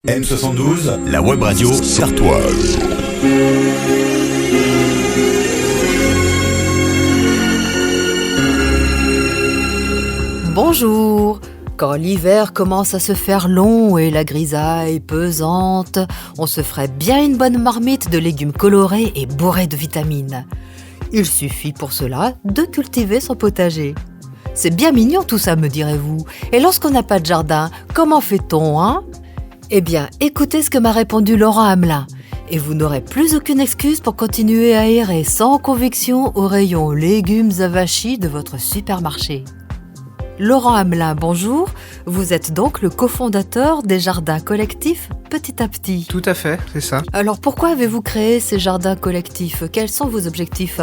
M72, la web radio sartoise. Bonjour. Quand l'hiver commence à se faire long et la grisaille pesante, on se ferait bien une bonne marmite de légumes colorés et bourrés de vitamines. Il suffit pour cela de cultiver son potager. C'est bien mignon tout ça, me direz-vous. Et lorsqu'on n'a pas de jardin, comment fait-on, hein ? Eh bien, écoutez ce que m'a répondu Laurent Hamelin. Et vous n'aurez plus aucune excuse pour continuer à errer sans conviction au rayon légumes avachis de votre supermarché. Laurent Hamelin, bonjour. Vous êtes donc le cofondateur des jardins collectifs Petit à Petit. Tout à fait, c'est ça. Alors pourquoi avez-vous créé ces jardins collectifs ? Quels sont vos objectifs ?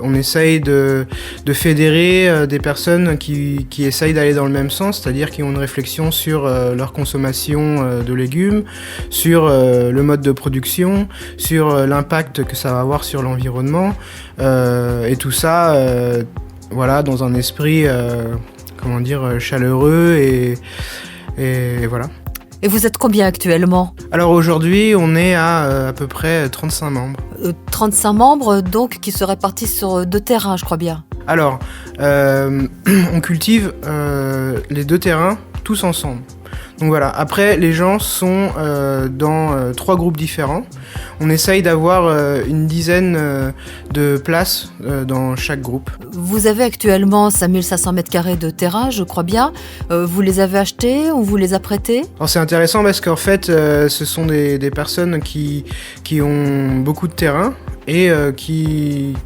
On essaye de fédérer des personnes qui essayent d'aller dans le même sens, c'est-à-dire qui ont une réflexion sur leur consommation de légumes, sur le mode de production, sur l'impact que ça va avoir sur l'environnement, et tout ça dans un esprit chaleureux et voilà. Et vous êtes combien actuellement ? Alors aujourd'hui, on est à peu près 35 membres. 35 membres donc qui se répartissent sur 2 terrains, je crois bien. Alors, on cultive les 2 terrains tous ensemble. Donc voilà, après les gens sont dans 3 groupes différents. On essaye d'avoir une dizaine de places dans chaque groupe. Vous avez actuellement 5500 m² de terrain, je crois bien. Vous les avez achetés ou vous les a prêtés ? Alors c'est intéressant parce qu'en fait, ce sont des personnes qui ont beaucoup de terrain et qui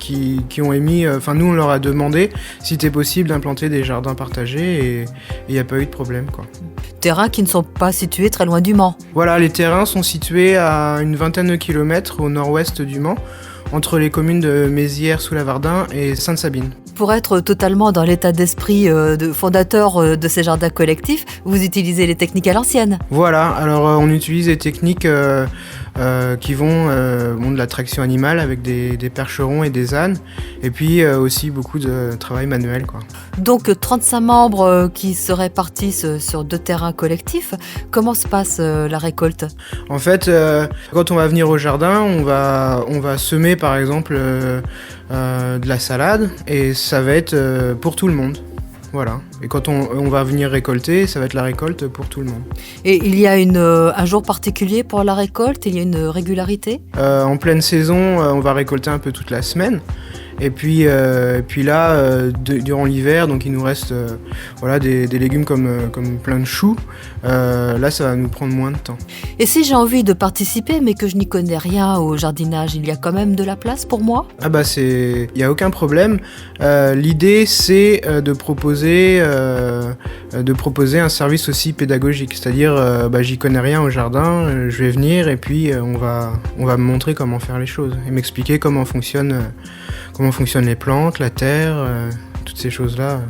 ont émis... nous, on leur a demandé si c'était possible d'implanter des jardins partagés et il n'y a pas eu de problème, quoi. Terrains qui ne sont pas situés très loin du Mans. Voilà, les terrains sont situés à une vingtaine de kilomètres au nord-ouest du Mans, entre les communes de Mézières-sous-Lavardin et Sainte-Sabine. Pour être totalement dans l'état d'esprit de fondateur de ces jardins collectifs, vous utilisez les techniques à l'ancienne. Voilà, alors on utilise des techniques qui vont de la traction animale avec des percherons et des ânes, et puis aussi beaucoup de travail manuel, quoi. Donc 35 membres qui se répartissent sur 2 terrains collectifs, comment se passe la récolte ? En fait, quand on va venir au jardin, on va semer par exemple de la salade, et ça va être pour tout le monde. Voilà. Et quand on va venir récolter, ça va être la récolte pour tout le monde. Et il y a un jour particulier pour la récolte ? Il y a une régularité ? En pleine saison, on va récolter un peu toute la semaine. Et puis là, durant l'hiver, donc il nous reste des légumes comme plein de choux. Là, ça va nous prendre moins de temps. Et si j'ai envie de participer, mais que je n'y connais rien au jardinage, il y a quand même de la place pour moi ? Ah bah il n'y a aucun problème. L'idée, c'est de proposer un service aussi pédagogique. C'est-à-dire, j'y connais rien au jardin, je vais venir et puis on va me montrer comment faire les choses et m'expliquer comment fonctionnent les plantes, la terre, toutes ces choses-là.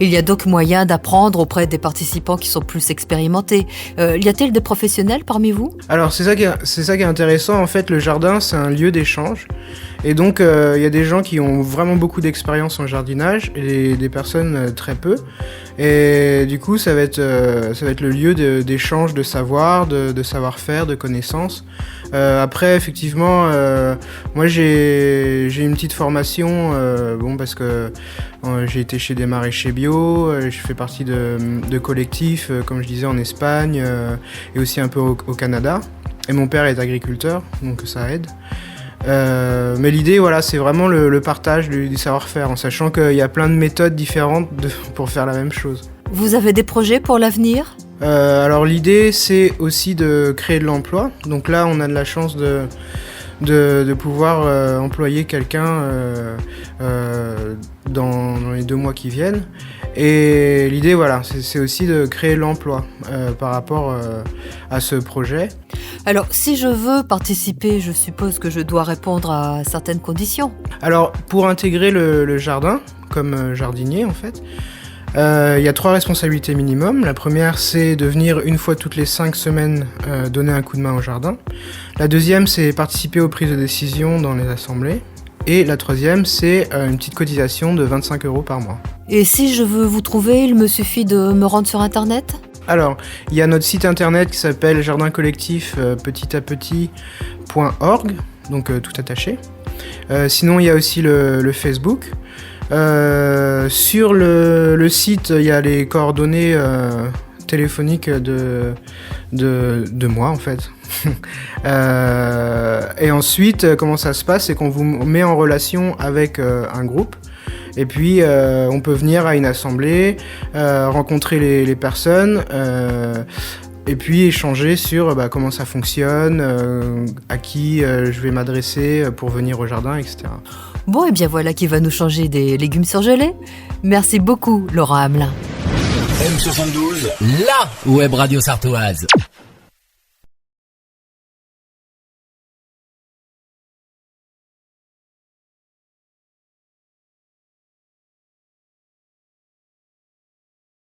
Il y a donc moyen d'apprendre auprès des participants qui sont plus expérimentés. Y a-t-il des professionnels parmi vous ? Alors c'est ça qui est intéressant. En fait, le jardin, c'est un lieu d'échange. Et donc, il y a des gens qui ont vraiment beaucoup d'expérience en jardinage et des personnes très peu. Et du coup, ça va être le lieu d'échange de savoir, de savoir-faire, de connaissances. Après, effectivement, moi j'ai une petite formation, parce que j'ai été chez des maraîchers bio, je fais partie de collectifs, comme je disais, en Espagne et aussi un peu au Canada. Et mon père est agriculteur, donc ça aide. Mais l'idée, c'est vraiment le partage du savoir-faire, en sachant qu'il y a plein de méthodes différentes pour faire la même chose. Vous avez des projets pour l'avenir ? Alors l'idée, c'est aussi de créer de l'emploi. Donc là, on a de la chance de pouvoir employer quelqu'un dans les 2 mois qui viennent. Et l'idée, c'est aussi de créer l'emploi par rapport à ce projet. Alors, si je veux participer, je suppose que je dois répondre à certaines conditions. Alors, pour intégrer le jardin, comme jardinier en fait, il y a 3 responsabilités minimum. La première, c'est de venir une fois toutes les 5 semaines donner un coup de main au jardin. La deuxième, c'est participer aux prises de décision dans les assemblées. Et la troisième, c'est une petite cotisation de 25 € par mois. Et si je veux vous trouver, il me suffit de me rendre sur Internet ? Alors, il y a notre site internet qui s'appelle jardincollectif petit-à-petit.org, donc tout attaché. Sinon, il y a aussi le Facebook. Sur le site, il y a les coordonnées téléphoniques de moi, en fait. Et ensuite, comment ça se passe, c'est qu'on vous met en relation avec un groupe. Et puis, on peut venir à une assemblée, rencontrer les personnes, et puis échanger sur comment ça fonctionne, à qui je vais m'adresser pour venir au jardin, etc. Bon, et bien voilà qui va nous changer des légumes surgelés. Merci beaucoup, Laurent Hamelin. M72, la web radio sartoise.